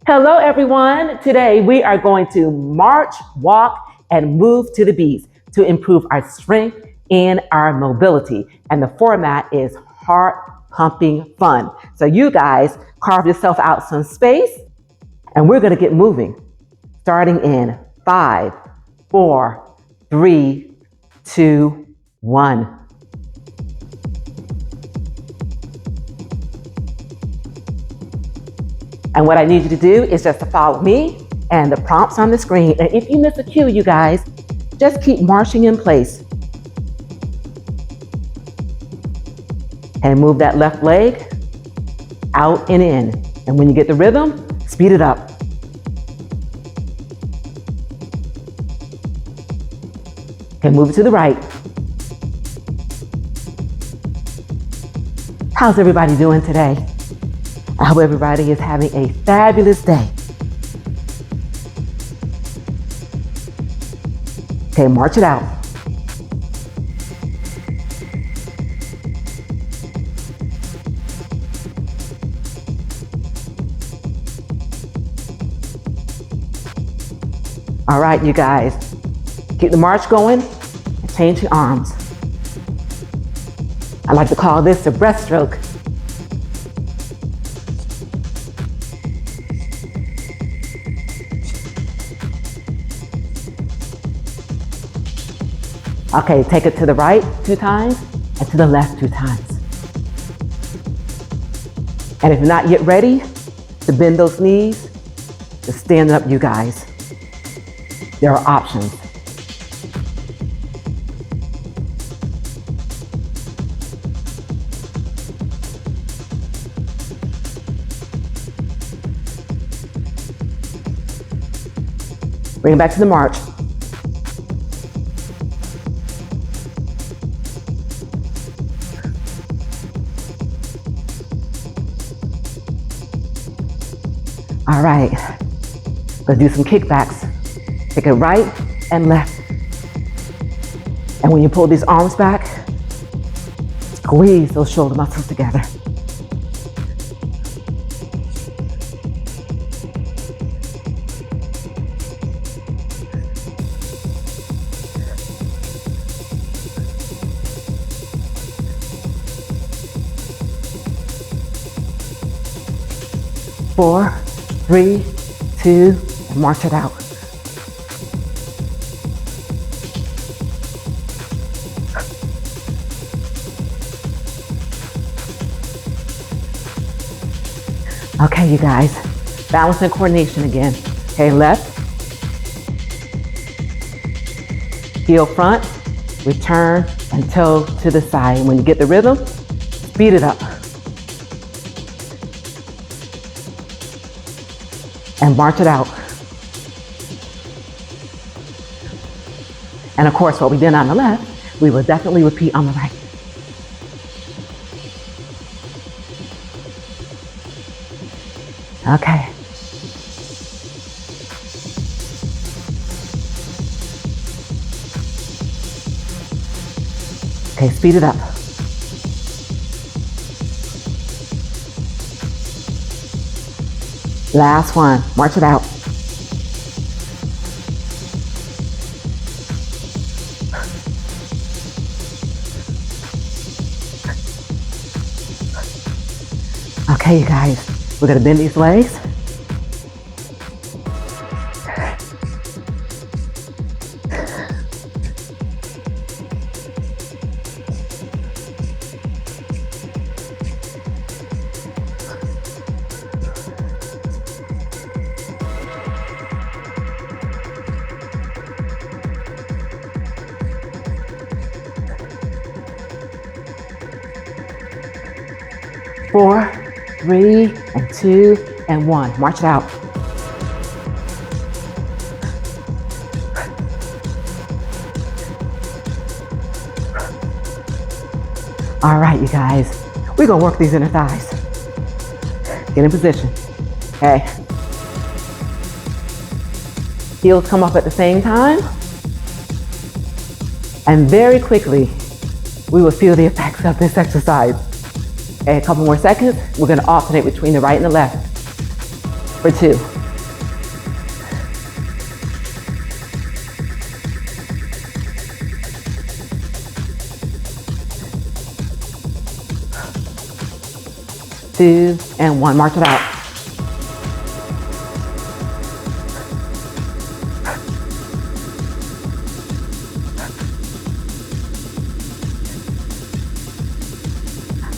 Hello, everyone. Today we are going to march, walk, and move to the beats to improve our strength and our mobility. And the format is heart pumping fun. So you guys carve yourself out some space and we're going to get moving. Starting in 5, 4, 3, 2, 1. And what I need you to do is just to follow me and the prompts on the screen. And if you miss a cue, you guys, just keep marching in place. And move that left leg out and in. And when you get the rhythm, speed it up. Okay, move it to the right. How's everybody doing today? I hope everybody is having a fabulous day. Okay, march it out. All right, you guys, keep the march going and change your arms. I like to call this the breaststroke. Okay, take it to the right 2 times and to the left 2 times. And if you're not yet ready to bend those knees, just stand up, you guys. There are options. Bring it back to the march. All right, let's do some kickbacks. Take it right and left. And when you pull these arms back, squeeze those shoulder muscles together. Four, 3, 2, and march it out. Okay, you guys, balance and coordination again. Okay, left, heel front, return, and toe to the side. When you get the rhythm, speed it up. And march it out. And of course, what we did on the left, we will definitely repeat on the right. Okay. Okay, speed it up. Last one, march it out. Okay, you guys, we're gonna bend these legs. Four, 3, and 2, and 1. March it out. All right, you guys, we're gonna work these inner thighs. Get in position. Okay. Heels come up at the same time. And very quickly, we will feel the effects of this exercise. Okay, a couple more seconds. We're gonna alternate between the right and the left for 2. 2, and 1. March it out.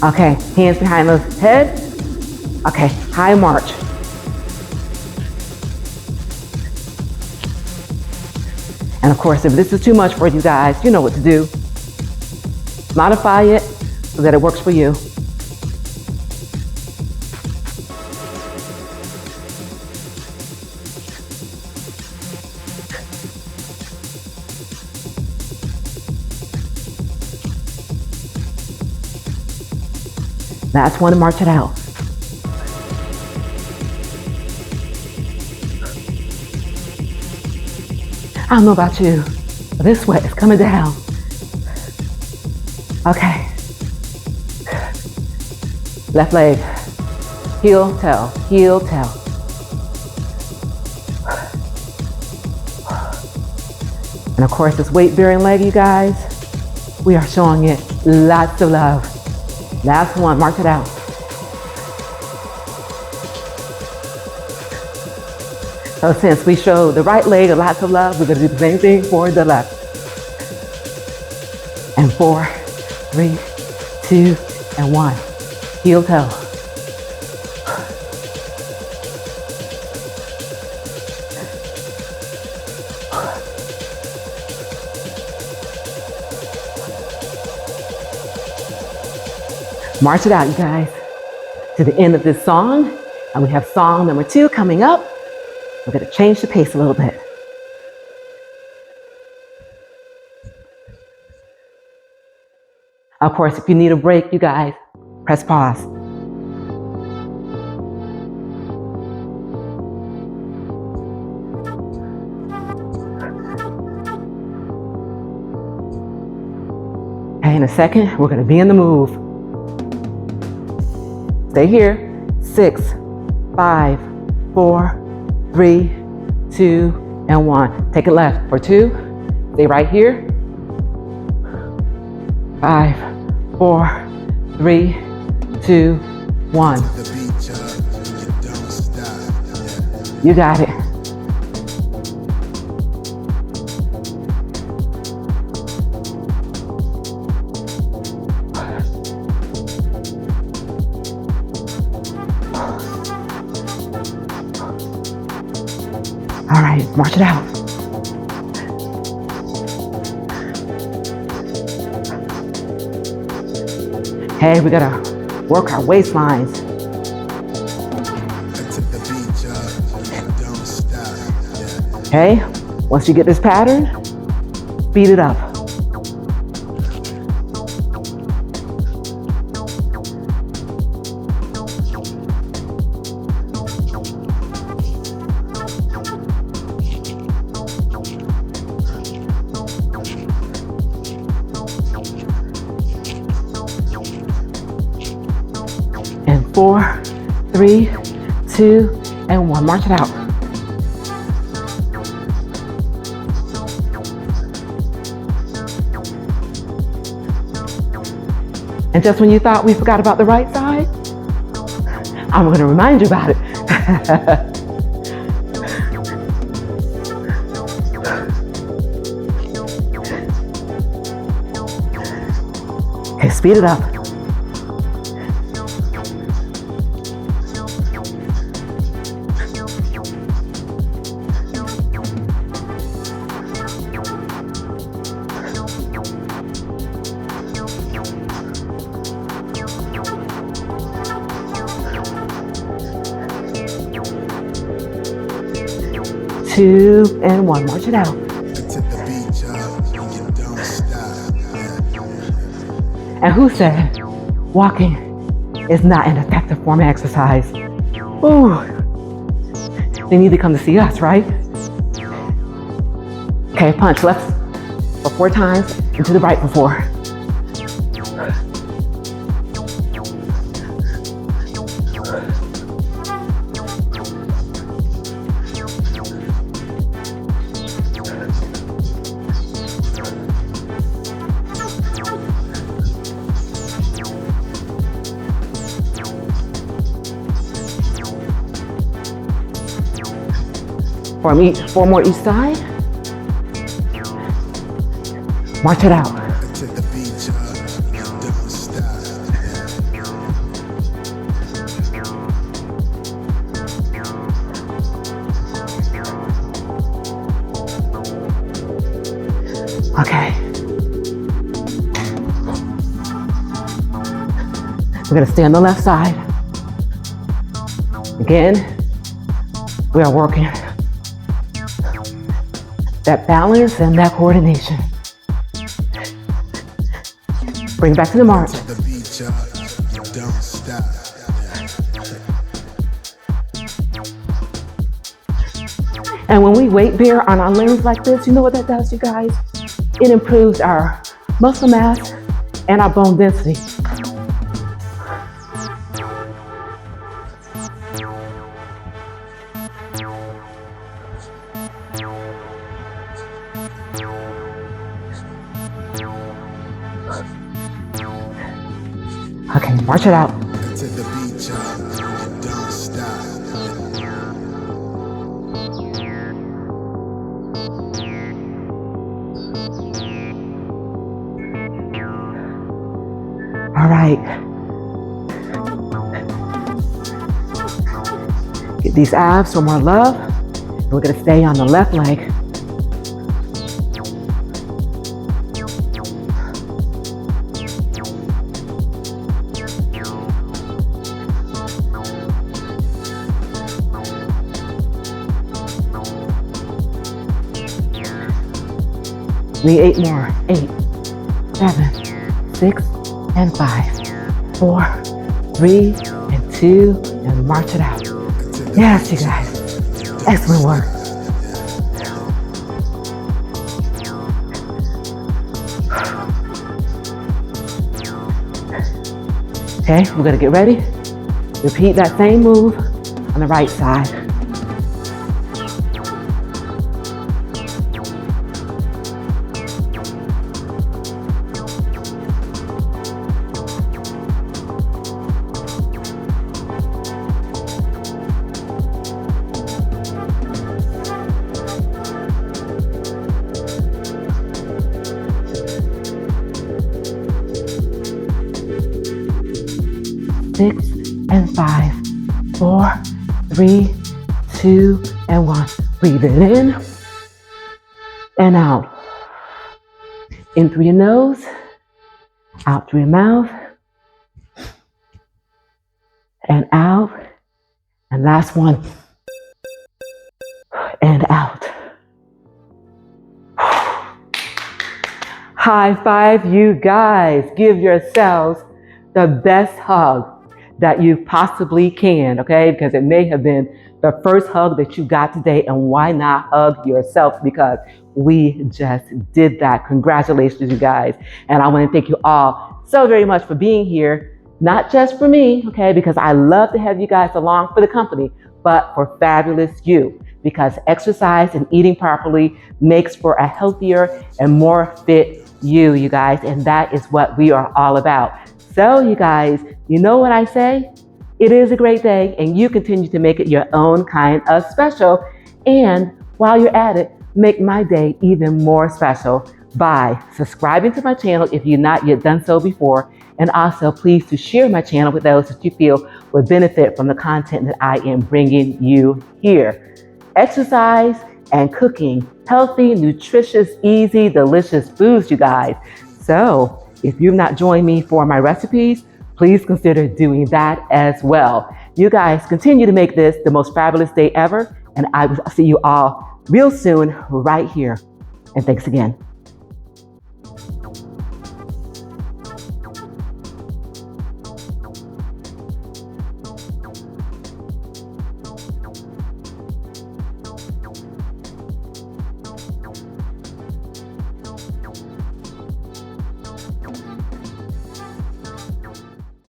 Okay, hands behind the head. Okay, high march. And of course, if this is too much for you guys, you know what to do. Modify it so that it works for you. Last one to march it out. I don't know about you, but this sweat is coming down. Okay. Left leg. Heel, toe, heel, toe. And of course, this weight-bearing leg, you guys, we are showing it lots of love. Last one, march it out. So since we showed the right leg lots of love, we're gonna do the same thing for the left. And 4, 3, 2, and 1. Heel toe. March it out, you guys, to the end of this song. And we have song number 2 coming up. We're gonna change the pace a little bit. Of course, if you need a break, you guys, press pause. Okay, in a second, we're gonna be in the move. Stay here. 6, 5, 4, 3, 2, and 1. Take it left for 2. Stay right here. 5, 4, 3, 2, 1. You got it. All right, march it out. Hey, we gotta work our waistlines. Okay, once you get this pattern, speed it up. And 4, 3, 2, and 1. March it out. And just when you thought we forgot about the right side, I'm going to remind you about it. Okay, speed it up. Two and 1, march it out. And who said walking is not an effective form of exercise? Ooh, they need to come to see us, right? Okay, punch left for 4 times and to the right for 4. Four more each side. March it out. Okay. We're gonna stay on the left side. Again, we are working that balance and that coordination. Bring it back to the march. And when we weight bear on our limbs like this, you know what that does, you guys? It improves our muscle mass and our bone density. Okay, march it out. All right. Get these abs some more love. We're gonna stay on the left leg. Need 8 more. 8, 7, 6, and 5, 4, 3, and 2, and march it out. Yes, you guys. Excellent work. Okay, we're gonna get ready. Repeat that same move on the right side. Six and 5, 4, 3, 2, and 1. Breathe it in and out. In through your nose, out through your mouth, and out. And last one, and out. High five, you guys. Give yourselves the best hug that you possibly can, okay? Because it may have been the first hug that you got today, and why not hug yourself? Because we just did that. Congratulations, you guys. And I want to thank you all so very much for being here, not just for me, okay? Because I love to have you guys along for the company, but for fabulous you. Because exercise and eating properly makes for a healthier and more fit you guys. And that is what we are all about. So you guys, you know what I say? It is a great day, and you continue to make it your own kind of special. And while you're at it, make my day even more special by subscribing to my channel if you've not yet done so before. And also please to share my channel with those that you feel would benefit from the content that I am bringing you here. Exercise and cooking healthy, nutritious, easy, delicious foods, you guys. So if you've not joined me for my recipes, please consider doing that as well. You guys continue to make this the most fabulous day ever, and I will see you all real soon right here. And thanks again.